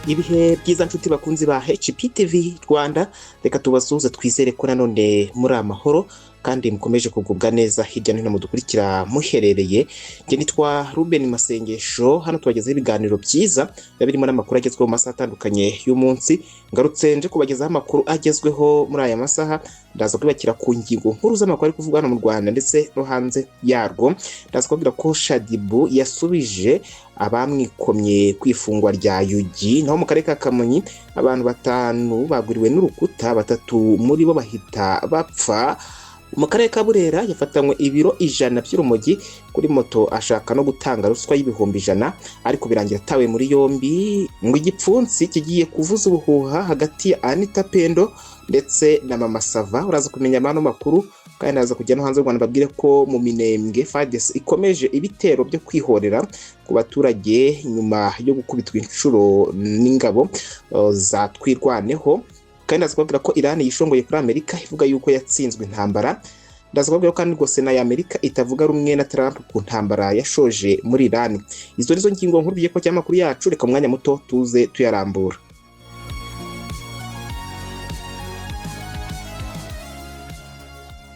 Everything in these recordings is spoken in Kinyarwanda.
Ibihe byiza nshuti bakunzi ba HPTV Rwanda, reka tubasuhuze twizere ko nanone muri amahoro kandi mukomeje kugubwa neza hirya no hino mudukurikira muherereye. Njye nitwa Ruben Masengesho, hano tubagezaho ibiganiro byiza biba birimo n'amakuru agezweho mu masaha atandukanye y'umunsi. Ngarutse nje kubagezaho amakuru agezweho muri aya masaha, ndaza kubakira ku ngingo nkuru z'amakuru ari kuvugwa hano mu Rwanda ndetse no hanze yarwo. Ndaza kubabwira ko Shadibu yasubije abamwikomye kwifungwa rya Yugi, naho mu karere ka Kamonyi abantu 5 baguriwe n'urukuta, 3 muri bo bahita bapfa. Mu karere ka Burera yafatanywe ibiro 100 by'urumogi kuri moto, ashaka no gutanga ruswa y'ibihumbi 100 ariko birangira atawe muri yombi. Ngo igipfunsi kigiye kuvuza ubuhuha hagati ya Anita Pendo ndetse na Mama Sava. Uraza kumenya amano makuru kandi naza kujya no hanze y'u Rwanda babwire ko mu Minembwe FARDC ikomeje ibitero byo kwihorera ku baturage nyuma yo gukubitwa inshuro n'ingabo za Twirwaneho. Kandi ndaza kubabwira ko Iran yishongoye kuri Amerika ivuga yuko yatsinzwe intambara. Ndaza kubabwira ko kandi rwose na Amerika itavuga rumwe na Trump ku ntambara yashoje muri Iran. Izo nizo ngingo nkuru bigiye ko cy'amakuru yacu, reka mwanya muto tuze tuyarambura.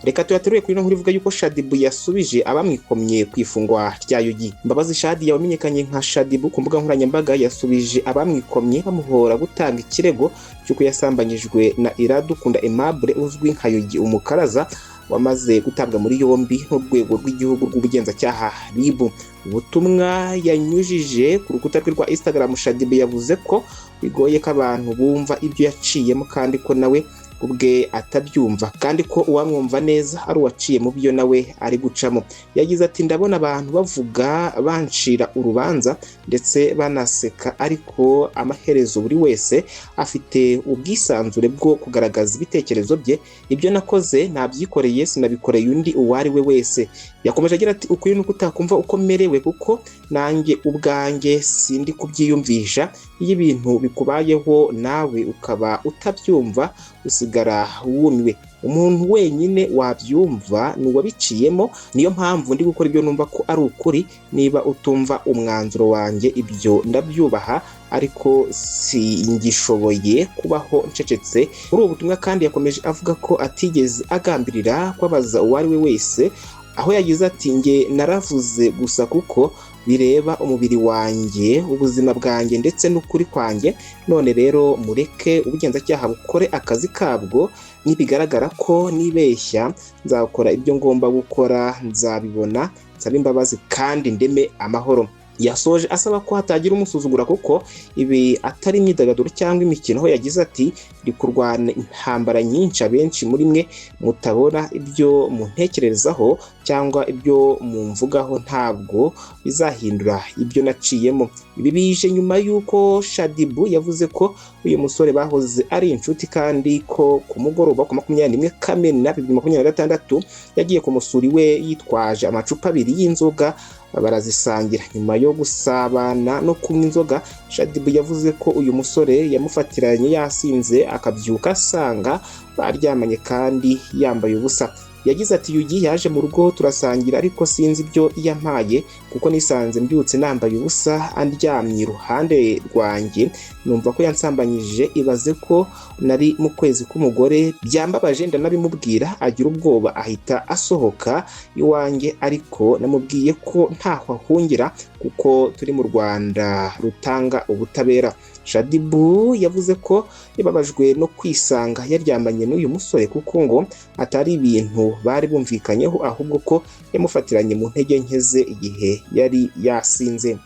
Reka tuyateruye kuri nkuru ivuga yuko Shadibu yasubije abamwikomye kwifungwa rya Yugi. Mbabazi Shadi yamenyekanye nka Shadibu ku mbuga nkoranyambaga yasubije abamwikomye bamuhora gutanga ikirego cy'uko yasambanyijwe na Iradukunda Aimable uzwi nka Yugi umukaraza, wamaze gutabwa muri yombi n'urwego rw'igihugu rw'ubugenzacyaha RIB. Ubutumwa yanyujije ku rukuta rwe rwa Instagram, Shadibu yavuze ko bigoye ko abantu bumva ibyo yaciyemo kandi ko nawe ubwe atabyumva, kandi ko uwamwumva neza ari uwaciye mu byo nawe ari gucamo. Yagize ati, ndabona abantu bavuga bancira urubanza ndetse banaseka, ariko amaherezo buri wese afite ubwisanzure bwo kugaragaza ibitekerezo bye. Ibyo nakoze nabyikoreye, sinabikoreye undi uwo ari we wese. Yakomeje agira ati, ukuri nuko utakumva uko merewe kuko nanjye ubwanjye sindi kubyiyumvisha. Iyo ibintu bikubayeho nawe ukaba utabyumva usigara wumiwe. Umuntu wenyine wabyumva ni uwabiciyemo. Niyo mpamvu ndi gukora ibyo numva ko ari ukuri. Niba utumva umwanzuro wanjye, ibyo ndabyubaha, ariko singishoboye kubaho ncecetse. Muri ubu butumwa kandi yakomeje avuga ko atigeze agambirira kwabaza uwo ari we wese, aho yagize ati, nge naravuze gusa kuko bireba umubiri wanjye, ubuzima bwanjye ndetse n'ukuri kwanjye. None rero mureke ubugenzacyaha bukore akazi kabwo. Nibigaragara ko nibeshya, nzakora ibyo ngomba gukora, nzabibona, nsaba imbabazi kandi ndeme amahoro. Yasoje asaba ko hatagira umusuzugura kuko ibi atari imyidagaduro cyangwa imikino, aho yagize ati, ndi kurwana intambara nyinshi abenshi muri mwe mutabona ibyo muntekerezaho cyangwa ibyo mumvugaho ntabwo bizahindura ibyo naciyemo. Ibi bije nyuma y'uko Shadibu yavuze ko uyu musore bahoze ari inshuti, kandi ko ku mugoroba ku 21 Kamena 2026 yagiye ku musuri we yitwaje amacupa 2 y'inzoga barazisangira. Nyuma yo gusabana no kunywa inzoga, Shadibu yavuze ko uyu musore yamufatiranye yasinze, akabyuka asanga baryamanye kandi yambaye ubusa. Yagize ati, Yugi yaje mu rugo turasangira, ariko sinzi ibyo yampaye kuko nisanze mbyutse nambaye ubusa andyamye iruhande rwanjye, numva ko yansambanyije. Ibaze ko nari mu kwezi k'umugore. Byambabaje ndanabimubwira, agira ubwoba ahita asohoka iwanjye, ariko namubwiye ko ntaho ahungira kuko turi mu Rwanda rutanga ubutabera. Shadibu yavuze ko yababajwe no kwisanga yaryamanye n'uyu musore kuko ngo atari ibintu bari bumvikanyeho, ahubwo ko yamufatiranye mu ntege nke ze igihe yari yasinze.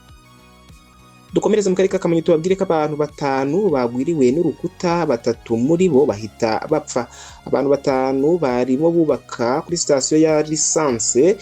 Dukomereze mu karere ka Kamonyi tubabwire ko abantu 5 bagwiriwe n'urukuta, 3 muri bo bahita bapfa. Abantu 5 barimo bubaka kuri sitasiyo ya lisanse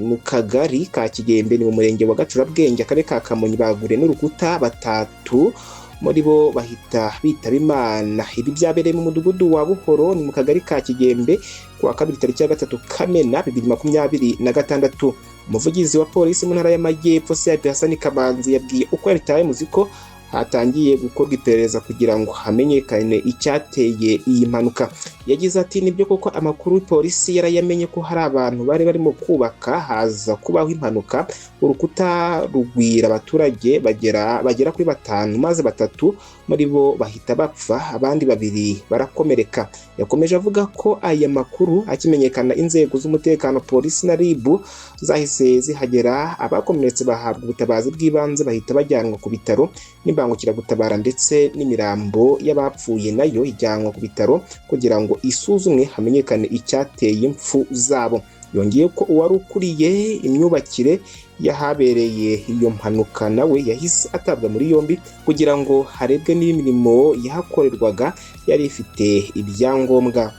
mu kagari ka Kigembe ni mu murenge wa Gacurabwenge, akarere ka Kamonyi, bagwiriwe n'urukuta, 3 muri bo bahita bitaba Imana. Ibi byabereye mu mudugudu wa Buhoro ni mu kagari ka Kigembe kuwa 2 tariki ya 3 Kamena 2026. Umuvugizi wa polisi mu ntara y'Amajyepfo CIP Hassan Kamanzi yabwiye uko yaritaye muziko hatangiye gukorwa iperereza kugira ngo hamenyekane icyateye iyi mpanuka. yagize ati nibyo koko amakuru polisi yarayamenye ko hari abantu bari barimo kubaka haza kubaho impanuka, urukuta rugwira abaturage bagera kuri 5 maze 3 muri bo bahita bapfa, abandi 2 barakomereka. Yakomeje avuga ko aya makuru akimenyekana inzego z'umutekano polisi na RIB zahise zihagera, abakomeretse bahabwa ubutabazi bw'ibanze bahita bajyanwa ku bitaro n'imbangukiragutabara ndetse n'imirambo y'abapfuye nayo ijyanwa ku bitaro kugira ngo isuzumwe hamenyekane icyateye impfu zabo. Yongeye ko uwari ukuriye imyubakire yahabereye iyo mpanuka nawe yahise atabwa muri yombi kugira ngo harebwe n'imirimo yahakorerwaga yari ifite ibyangombwa.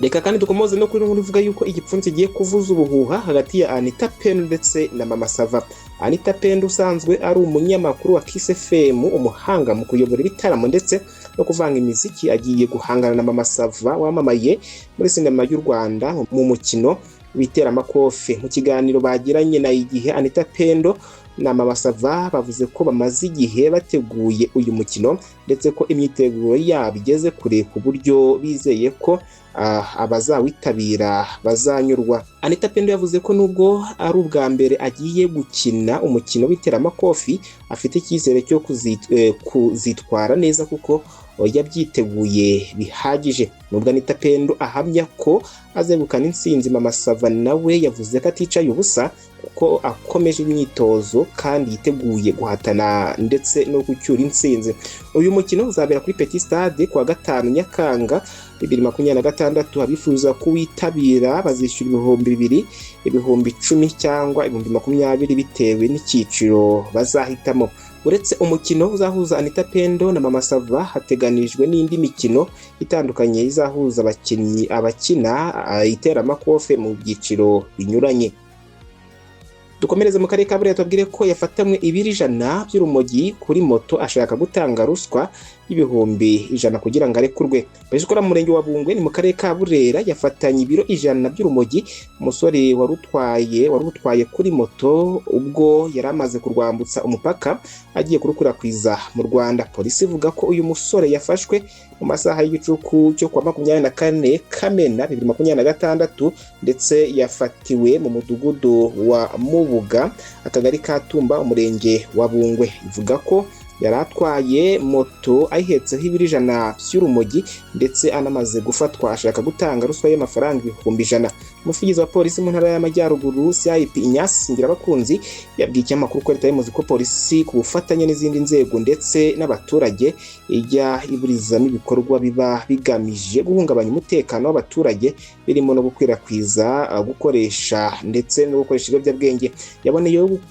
Reka kandi dukomoze no kuri nkuru ivuga yuko igipfunsi giye kuvuza ubuhuha hagati ya Anita Pendo ndetse na Mama Sava. Anita Pendo usanzwe ari umunyamakuru wa Kiss FM, umuhanga mu kuyobora ibitaramo ndetse no kuvanga imiziki, agiye guhangana na Mama Sava wamamaye muri sinema y'u Rwanda mu mukino w'iteramakofe. Mu kiganiro bagiranye na Igihe, Anita Pendo na Mama Sava bavuze ko bamaze igihe bateguye uyu mukino ndetse ko imyiteguro yabo igeze kure ku buryo bizeye ko abazawitabira bazanyurwa. Anita Pendo yavuze ko nubwo ari ubwa mbere agiye gukina umukino w'iteramakofi, afite icyizere cyo kuzitwara neza kuko yabyiteguye bihagije. Nubwo Anita Pendo ahamya ko azegukana intsinzi, Mama Sava nawe yavuze ko aticaye ubusa kuko akomeje imyitozo kandi yiteguye guhatana ndetse no gucyura intsinzi. Uyu mukino uzabera kuri Petit Stade kuwa 5 Nyakanga 2026. Abifuza kuwitabira bazishyura 2,000, 10,000 cyangwa 20,000 bitewe n'icyiciro bazahitamo. Uretse umukino uzahuza Anita Pendo na Mama Sava, hateganijwe n'indi mikino itandukanye izahuza abakina iteramakofe mu byiciro binyuranye. Dukomereze mu karere ka Burera tubwire ko yafatamwe 100 by'urumogi kuri moto ashaka gutanga ruswa y'ibihumbi 100 kugira ngo arekurwe. Bashikora mu murenge wa Bungwe ni mu karere ka Burera yafatanye ibiro 100 by'urumogi umusore warutwaye kuri moto ubwo yaramaze kurwambutsa umupaka agiye kurukwirakwiza mu Rwanda. Polisi ivuga ko uyu musore yafashwe mu masaha y'igicuku cyo kwa 24 Kamena 2026 ndetse yafatiwe mu mudugudu wa Mubuga, akagari ka Tumba, umurenge wa Bungwe. Ivuga ko yaratwaye moto ayihetseho 100 by'urumogi ndetse anamaze gufatwa ashaka gutanga ruswa y'amafaranga 100,000. Umuvugizi wa polisi mu ntara y'Amajyaruguru CIP Inyasi Ngirabakunzi yabwiye ikinyamakuru ko leta y'umuzi ko polisi ku bufatanye n'izindi nzego ndetse n'abaturage ijya iburizamo ibikorwa biba bigamije guhungabanya umutekano w'abaturage, birimo no gukwirakwiza gukoresha ndetse no gukoresha ibiyobyabwenge.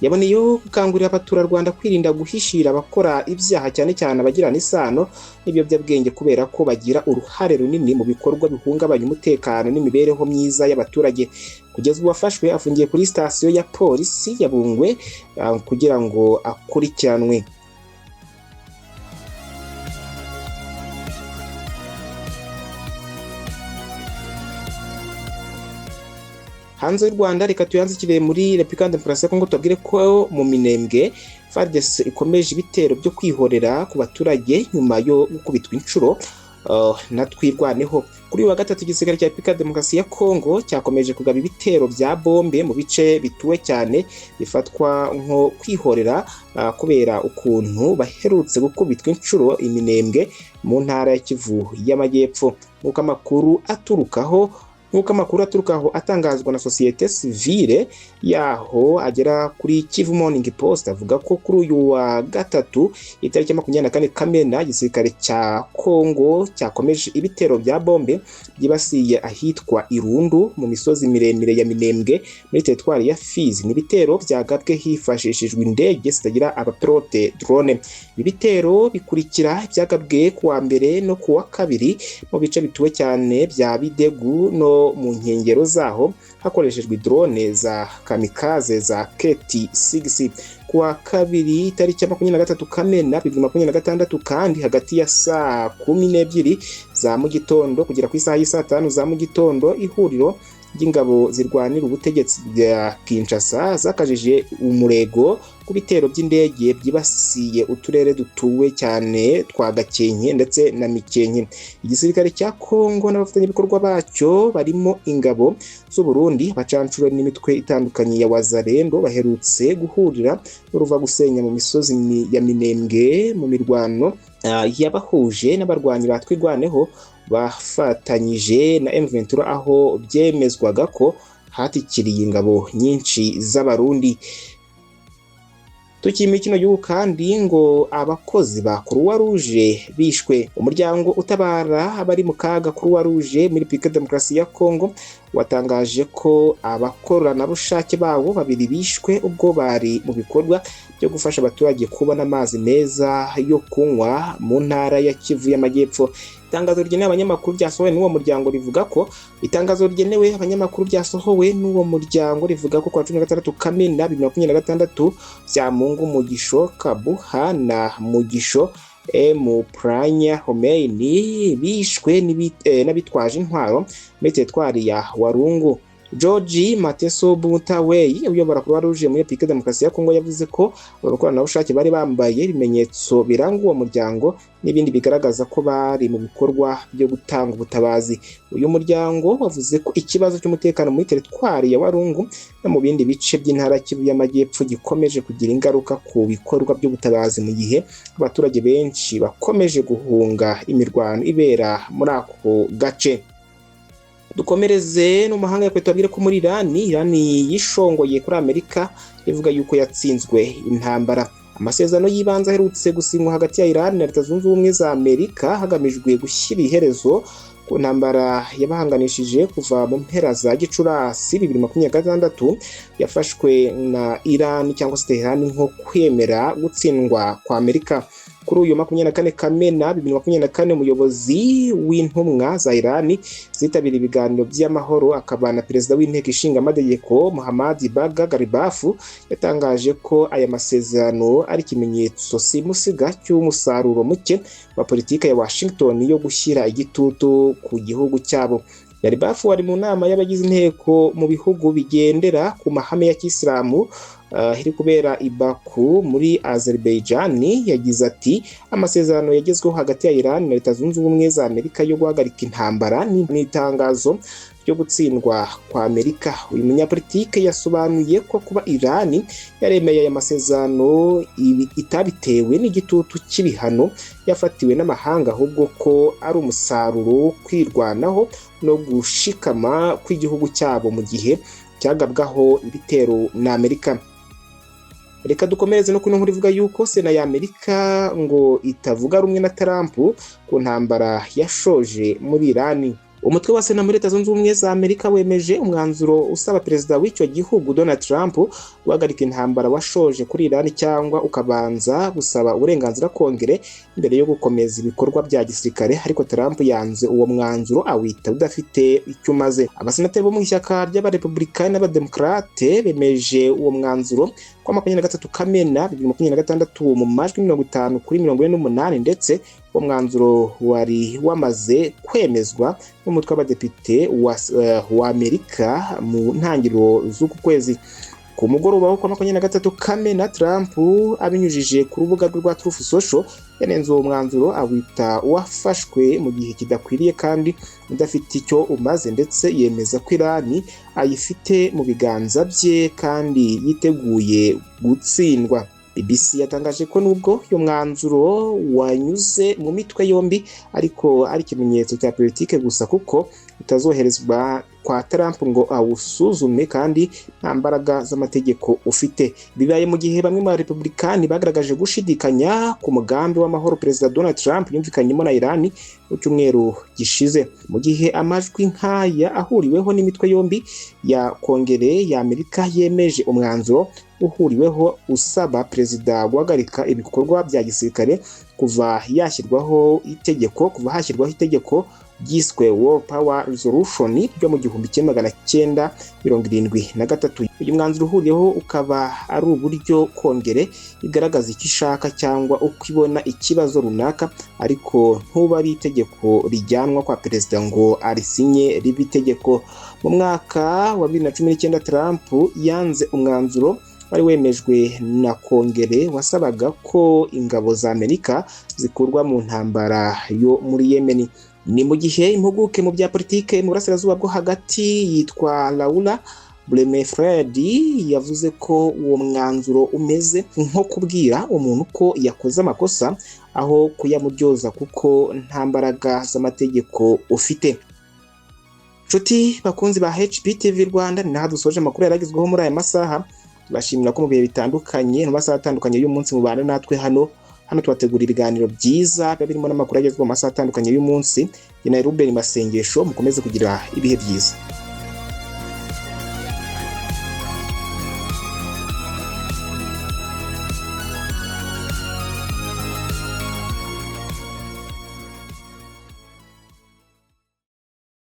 Yaboneyeho gukangurira abaturarwanda kwirinda guhishira abakora ibyaha cyane cyane abagirana isano n'ibiyobyabwenge kubera ko bagira uruhare runini mu bikorwa bihungabanya umutekano n'imibereho myiza y'abaturage. Kugeza ubu wafashwe afungiye kuri sitasiyo ya polisi ya Bungwe kugira ngo akurikiranwe. Hanze y'u Rwanda reka tuyanzikire muri Repubulika Demokarasi ya Kongo tubwire ko mu Minembwe FARDC ikomeje ibitero byo kwihorera ku baturage nyuma yo gukubitwa inshuro na twirwaneho. Kuri wa gatatu igisirikare cya Repubulika Demokarasi ya Kongo cyakomeje kugaba ibitero bya bombe mu bice bituwe cyane bifatwa nko kwihorera kubera ukuntu baherutse gukubitwa inshuro Iminembwe mu ntara ya Kivu y'Amajyepfo. Nk'uko amakuru aturukaho atangazwa na sosiyete sivile yaho agera kuri Kivu Morning Post, avuga ko kuri uyu wa gatatu itariki 24 Kamena igisirikare cya Kongo cyakomeje ibitero bya bombe byibasiye ahitwa Irundu mu misozi miremire ya Minembwe muri teritwari ya Fizi. Ni bitero byagabwe hifashishijwe indege zitagira abapilote drone. Ibitero bikurikira byagabwe kuwa mbere no kuwa kabiri mu bice bituwe cyane bya Bidegu no mu nkengero zaho hakoreshejwe drone za kamikaze za KT-6. Kuwa kabiri tariki 23 Kamena 2026 kandi hagati ya saa 12 za mu gitondo kugera ku isaha y'isa 5 za mu gitondo ihuriro by'ingabo zirwanira ubutegetsi bwa Kinshasa zakajije umurego ku bitero by'indege byibasiye uturere dutuwe cyane twa Gakenke ndetse na Mikenke. Igisirikare cya Kongo n'abafatanyabikorwa bacyo barimo ingabo z'u Burundi, abacancuro n'imitwe itandukanye ya Wazalendo baherutse guhurira n'uruva gusenya mu misozi ya Minembwe mu mirwano yabahuje n'abarwanyi batwigwaneho bafatanyije na M23, aho byemezwaga ko hatikiriye ingabo nyinshi z'abarundi. Tukimi kino gihugu kandi ngo abakozi ba Croix Rouge bishwe. Umuryango utabara abari mu kaga Croix Rouge muri Republika Demokarasi ya Kongo watangaje ko abakoranabushake bawo babiri bishwe ubwo bari mu bikorwa byo gufasha abaturage kubona amazi meza yo kunywa mu ntara ya Kivu y'Amajyepfo. Itangazo rigenewe abanyamakuru ryasohowe n'uwo muryango rivuga ko rivuga ko kwa 16 Kamena 2026 Byamungu Mugisho Kabuha na Mugisho mu Pranya Homeini bishwe n'abitwaje intwaro muri teritwari ya Warungu. George Mateso Butawei uyobora Croix Rouge muri Republika Demokarasi ya Kongo yavuze ko abakoranabushake bari bambaye ibimenyetso biranga uwo muryango n'ibindi bigaragaza ko bari mu bikorwa byo gutanga ubutabazi. Uyu muryango wavuze ko ikibazo cy'umutekano muri teritwari ya Warungu no mu bindi bice by'intara Kivu y'Amajyepfo gikomeje kugira ingaruka ku bikorwa by'ubutabazi mu gihe abaturage benshi bakomeje guhunga imirwano ibera muri ako gace. Dukomereze no mahanga yakwe tubabwire ko muri Iran yishongoye kuri Amerika ivuga yuko yatsinzwe intambara. Amasezerano y'ibanze aherutse gusinywa hagati ya Iran na Leta Zunze Ubumwe za Amerika hagamijwe gushyira iherezo ku ntambara yabahanganishije kuva mu mpera za Gicurasi 2026 yafashwe na Iran cyangwa se Tehran nko kwemera gutsindwa kwa Amerika. Kuri uyu 24 Kamena 2024 umuyobozi w'intumwa za Iran zitabira ibiganiro by'amahoro akaba na perezida w'inteko ishinga amategeko Mohammad Bagha Garibaf yatangaje ko aya masezerano ari ikimenyetso simusiga cy'umusaruro muke wa politika ya Washington yo gushyira igitutu ku gihugu cyabo. Garibaf wari mu nama y'abagize inteko mu bihugu bigendera ku mahame ya Kisilamu iri kubera i Baku muri Azerbaijan yagize ati amasezerano yagezweho hagati ya Iran na Leta Zunze Ubumwe za Amerika yo guhagarika intambara n'itangazo ryo gutsindwa kwa Amerika. Uyu munyapolitike yasobanuye ko kuba Iran yaremeye aya masezerano itabitewe n'igitutu cy'ibihano yafatiwe n'amahanga, ahubwo ko ari umusaruro kwirwanaho no gushikama kw'igihugu cyabo mu gihe cyagabwaho ibitero na Amerika. Reka dukomereze no kuno nkuru ivuga yuko Sena ya Amerika ngo itavuga rumwe na Trump ku ntambara yashoje muri Iran. Umutwe wa Sena muri Leta Zunze Ubumwe za Amerika wemeje umwanzuro usaba perezida w'icyo gihugu Donald Trump guhagarika intambara washoje kuri Iran cyangwa ukabanza gusaba uburenganzira Kongere mbere yo gukomeza ibikorwa bya gisirikare, ariko Trump yanze uwo mwanzuro awita udafite icyo umaze. Abasenateri bo mu ishyaka ry'abarepublikani n'abademokrate bemeje uwo mwanzuro kwa 23 Kamena 2026 mu majwi 50-48 ndetse uwo mwanzuro wari wamaze kwemezwa n'umutwe w'abadepite wa Amerika mu ntangiriro z'uku kwezi. Ku mugoroba wo kwa 23 Kamena Trump abinyujije ku rubuga rwa Truth Social yanenze uwo mwanzuro awita wafashwe mu gihe kidakwiriye kandi udafite icyo umaze, ndetse yemeza ko Iran ayifite mu biganza bye kandi yiteguye gutsindwa. BBC yatangaje ko nubwo uyu mwanzuro wanyuze mu mitwe yombi ariko ari ikimenyetso cya politike gusa, kuko utazoherezwa kwa Trump ngo awusuzume kandi nta mbaraga z'amategeko ufite. Bibaye mu gihe bamwe mu Republikani bagaragaje gushidikanya ku mugambi w'amahoro Perezida Donald Trump yumvikanyemo na Iran mu cyumweru gishize. Mu gihe amajwi nk'aya ahuriweho n'imitwe yombi ya Kongere ya Amerika yemeje umwanzuro uhuriweho usaba perezida guhagarika ibikorwa bya gisirikare kuva hashyirwaho itegeko ryiswe War Power Resolution ryo mu 1973. Uyu mwanzuro uhuriyeho ukaba ari uburyo Kongere igaragaza icyo ishaka cyangwa uko ibona ikibazo runaka, ariko ntuba ari itegeko rijyanwa kwa perezida ngo arisinye ribe itegeko. mu mwaka wa 2019 Trump yanze umwanzuro wari wemejwe na Kongere wasabaga ko ingabo za Amerika zikurwa mu ntambara yo muri Yemen. Ni mu gihe impuguke mu bya politike mu burasirazuba bwo hagati yitwa Laura Bremefred yavuze ko uwo mwanzuro umeze nko kubwira umuntu ko yakoze amakosa aho kuyamuryoza kuko nta mbaraga z'amategeko ufite. Nshuti bakunzi ba HPTV Rwanda, ni naho dusoje amakuru yaragizweho muri aya masaha. Tubashimira ko mu bihe bitandukanye mu masaha atandukanye y'umunsi mubana natwe hano tubategura ibiganiro byiza birimo n'amakuru agezweho mu masaha atandukanye y'umunsi. Ni Ruben Masengesho, mukomeze kugira ibihe byiza.